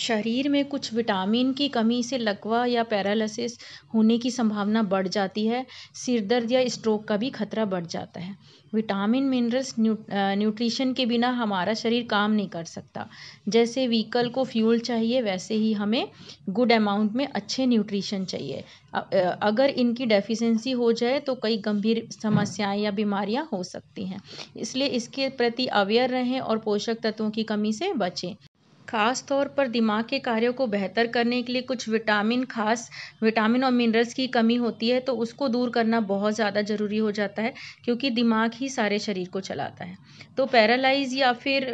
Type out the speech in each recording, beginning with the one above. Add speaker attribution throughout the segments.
Speaker 1: शरीर में कुछ विटामिन की कमी से लकवा या पैरालिसिस होने की संभावना बढ़ जाती है। सिर दर्द या स्ट्रोक का भी खतरा बढ़ जाता है। विटामिन मिनरल्स न्यूट्रिशन के बिना हमारा शरीर काम नहीं कर सकता। जैसे व्हीकल को फ्यूल चाहिए, वैसे ही हमें गुड अमाउंट में अच्छे न्यूट्रिशन चाहिए। अगर इनकी डेफिशिएंसी हो जाए तो कई गंभीर समस्याएं या बीमारियां हो सकती हैं। इसलिए इसके प्रति अवेयर रहें और पोषक तत्वों की कमी से बचें। खास तौर पर दिमाग के कार्यों को बेहतर करने के लिए कुछ खास विटामिन और मिनरल्स की कमी होती है, तो उसको दूर करना बहुत ज़्यादा ज़रूरी हो जाता है, क्योंकि दिमाग ही सारे शरीर को चलाता है। तो पैरालाइज या फिर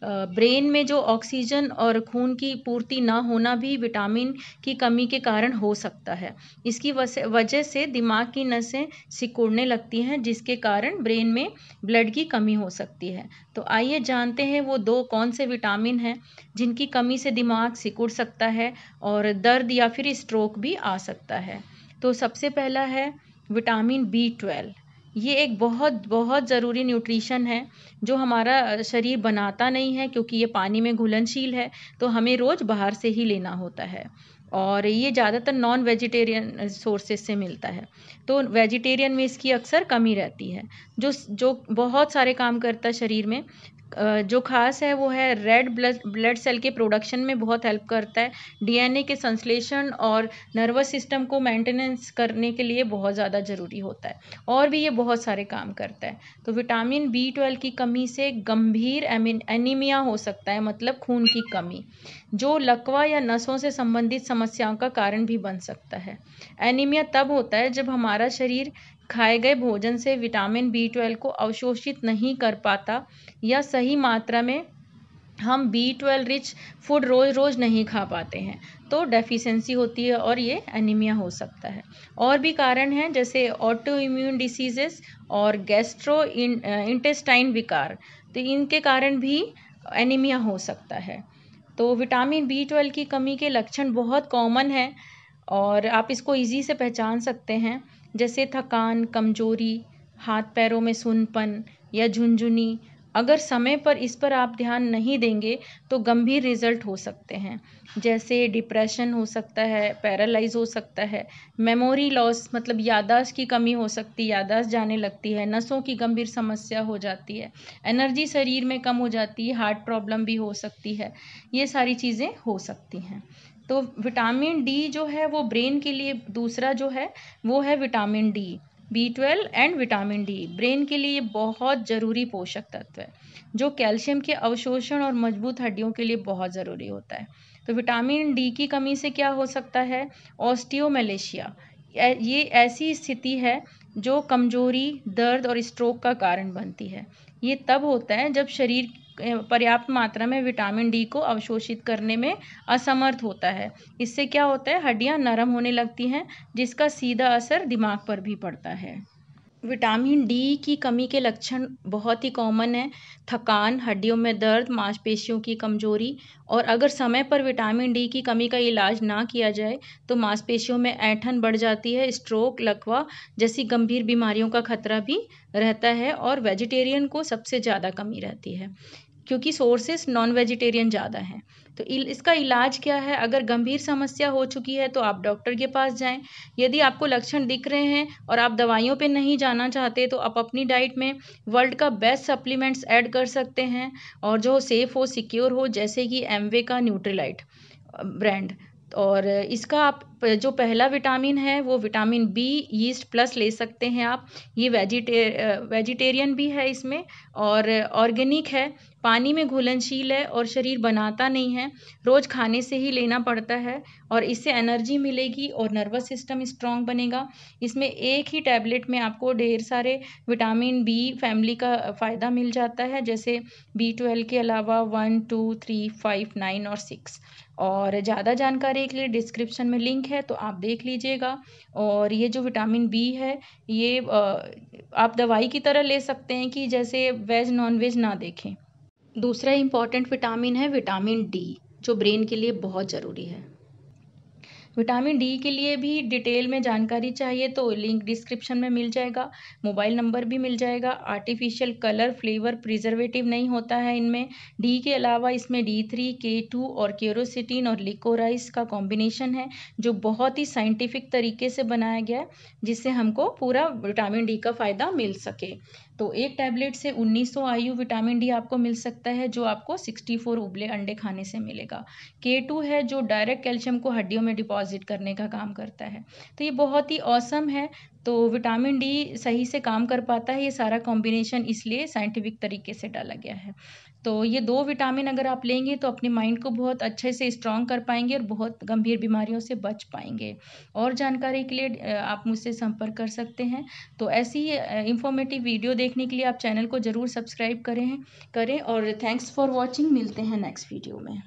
Speaker 1: ब्रेन में जो ऑक्सीजन और खून की पूर्ति ना होना भी विटामिन की कमी के कारण हो सकता है। इसकी वजह से दिमाग की नसें सिकुड़ने लगती हैं, जिसके कारण ब्रेन में ब्लड की कमी हो सकती है। तो आइए जानते हैं वो दो कौन से विटामिन हैं जिनकी कमी से दिमाग सिकुड़ सकता है और दर्द या फिर स्ट्रोक भी आ सकता है। तो सबसे पहला है विटामिन B12। ये एक बहुत बहुत ज़रूरी न्यूट्रिशन है जो हमारा शरीर बनाता नहीं है, क्योंकि ये पानी में घुलनशील है, तो हमें रोज़ बाहर से ही लेना होता है। और ये ज़्यादातर नॉन वेजिटेरियन सोर्सेज से मिलता है, तो वेजिटेरियन में इसकी अक्सर कमी रहती है। जो बहुत सारे काम करता है शरीर में। जो खास है वो है रेड ब्लड सेल के प्रोडक्शन में बहुत हेल्प करता है। डीएनए के संश्लेषण और नर्वस सिस्टम को मेंटेनेंस करने के लिए बहुत ज़्यादा ज़रूरी होता है, और भी ये बहुत सारे काम करता है। तो विटामिन B12 की कमी से गंभीर एनीमिया हो सकता है, मतलब खून की कमी, जो लकवा या नसों से संबंधित समस्याओं का कारण भी बन सकता है। एनीमिया तब होता है जब हमारा शरीर खाए गए भोजन से विटामिन B12 को अवशोषित नहीं कर पाता, या सही मात्रा में हम B12 रिच फूड रोज़ रोज़ नहीं खा पाते हैं, तो डेफिशिएंसी होती है और ये एनीमिया हो सकता है। और भी कारण हैं, जैसे ऑटो इम्यून डिसीजेस और गैस्ट्रो इंटेस्टाइन विकार, तो इनके कारण भी एनीमिया हो सकता है। तो विटामिन B12 की कमी के लक्षण बहुत कॉमन हैं और आप इसको इजी से पहचान सकते हैं, जैसे थकान, कमजोरी, हाथ पैरों में सूनपन या झुनझुनी। अगर समय पर इस पर आप ध्यान नहीं देंगे तो गंभीर रिजल्ट हो सकते हैं, जैसे डिप्रेशन हो सकता है, पैरालाइज हो सकता है, मेमोरी लॉस मतलब याददाश्त की कमी हो सकती है, याददाश्त जाने लगती है, नसों की गंभीर समस्या हो जाती है, एनर्जी शरीर में कम हो जाती है, हार्ट प्रॉब्लम भी हो सकती है। ये सारी चीज़ें हो सकती हैं। तो विटामिन डी जो है वो ब्रेन के लिए, दूसरा जो है वो है vitamin D. B12 and vitamin D brain के लिए बहुत ज़रूरी पोषक तत्व है, जो कैल्शियम के अवशोषण और मजबूत हड्डियों के लिए बहुत ज़रूरी होता है। तो विटामिन डी की कमी से क्या हो सकता है? ऑस्टियोमेलेशिया। ये ऐसी स्थिति है जो कमजोरी, दर्द और स्ट्रोक का कारण बनती है। ये तब होता है जब शरीर पर्याप्त मात्रा में विटामिन डी को अवशोषित करने में असमर्थ होता है। इससे क्या होता है, हड्डियां नरम होने लगती हैं, जिसका सीधा असर दिमाग पर भी पड़ता है। विटामिन डी की कमी के लक्षण बहुत ही कॉमन है। थकान, हड्डियों में दर्द, मांसपेशियों की कमजोरी, और अगर समय पर विटामिन डी की कमी का इलाज ना किया जाए तो मांसपेशियों में ऐंठन बढ़ जाती है, स्ट्रोक, लकवा जैसी गंभीर बीमारियों का खतरा भी रहता है। और वेजिटेरियन को सबसे ज़्यादा कमी रहती है, क्योंकि सोर्सेस नॉन वेजिटेरियन ज़्यादा हैं। तो इसका इलाज क्या है? अगर गंभीर समस्या हो चुकी है तो आप डॉक्टर के पास जाएं। यदि आपको लक्षण दिख रहे हैं और आप दवाइयों पे नहीं जाना चाहते, तो आप अपनी डाइट में वर्ल्ड का बेस्ट सप्लीमेंट्स ऐड कर सकते हैं, और जो सेफ़ हो, सिक्योर हो, जैसे कि एमवे का न्यूट्रीलाइट ब्रांड। और इसका आप जो पहला विटामिन है वो विटामिन बी यीस्ट प्लस ले सकते हैं आप। ये वेजिटेरियन भी है इसमें, और ऑर्गेनिक है, पानी में घुलनशील है और शरीर बनाता नहीं है, रोज़ खाने से ही लेना पड़ता है, और इससे एनर्जी मिलेगी और नर्वस सिस्टम स्ट्रांग बनेगा। इसमें एक ही टैबलेट में आपको ढेर सारे विटामिन बी फैमिली का फ़ायदा मिल जाता है, जैसे B12 के अलावा 1, 2, 3, 5, 9 और 6। और ज़्यादा जानकारी के लिए डिस्क्रिप्शन में लिंक है, तो आप देख लीजिएगा। और ये जो विटामिन बी है, ये आप दवाई की तरह ले सकते हैं, कि जैसे वेज नॉन वेज ना देखें। दूसरा इम्पॉर्टेंट विटामिन है विटामिन डी, जो ब्रेन के लिए बहुत ज़रूरी है। विटामिन डी के लिए भी डिटेल में जानकारी चाहिए तो लिंक डिस्क्रिप्शन में मिल जाएगा, मोबाइल नंबर भी मिल जाएगा। आर्टिफिशियल कलर, फ्लेवर, प्रिजर्वेटिव नहीं होता है इनमें। डी के अलावा इसमें D3, K2 और क्यूरोसिटिन और लिकोराइस का कॉम्बिनेशन है, जो बहुत ही साइंटिफिक तरीके से बनाया गया है, जिससे हमको पूरा विटामिन डी का फ़ायदा मिल सके। तो एक टैबलेट से 1900 IU विटामिन डी आपको मिल सकता है, जो आपको 64 उबले अंडे खाने से मिलेगा। K2 है जो डायरेक्ट कैल्शियम को हड्डियों में डिपॉजिट करने का काम करता है। तो ये बहुत ही ऑसम है। तो विटामिन डी सही से काम कर पाता है, ये सारा कॉम्बिनेशन इसलिए साइंटिफिक तरीके से डाला गया है। तो ये 2 विटामिन अगर आप लेंगे तो अपने माइंड को बहुत अच्छे से स्ट्रॉन्ग कर पाएंगे और बहुत गंभीर बीमारियों से बच पाएंगे। और जानकारी के लिए आप मुझसे संपर्क कर सकते हैं। तो ऐसी ही इंफॉर्मेटिव वीडियो देखने के लिए आप चैनल को ज़रूर सब्सक्राइब करें और थैंक्स फॉर वॉचिंग। मिलते हैं नेक्स्ट वीडियो में।